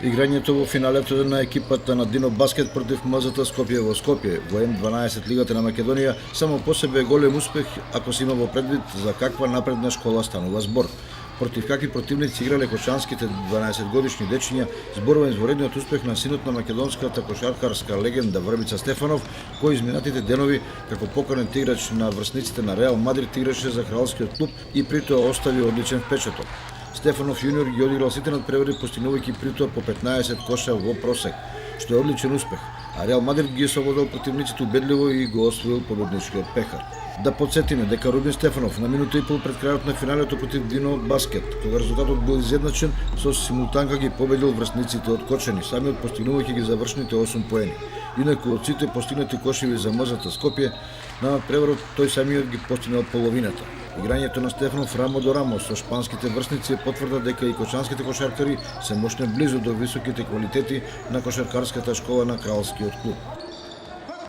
Играњето во финалето на екипата на Дино Баскет против МЗТ Скопје во Скопје во М12 Лигата на Македонија само по себе е голем успех ако се има во предвид за каква напредна школа станува збор. Против какви противници играле кочанските 12-годишни дечиња, зборува изворедниот успех на синот на македонската кошаркарска легенда Врбица Стефанов, кој изминатите денови како поканет играч на врсниците на Реал Мадрид играше за кралскиот клуб и притоа остави одличен впечаток. Стефанов јуниор ги одиграл сите надпревари, постигнувајќи притоа по 15 коша во просек, што е одличен успех, а Реал Мадрид ги совладал противниците убедливо и го освоил победничкиот пехар. Да подсетиме дека Рубин Стефанов на минута и пол пред крајот на финалето против Дино Баскет, кога резултатот бил изедначен, со симултанка ги победил врсниците од Кочани, самиот постигнувајќи ги завршните 8 поени. Инаку од сите постигнати кошеви за МЗТ Скопје, на надпреварот тој самиот ги постигнал половината. Играњето на Стефанов рамо до рамо со шпанските врсници потврда дека и кочанските кошаркари се мошне близу до високите квалитети на кошаркарската школа на кралскиот клуб.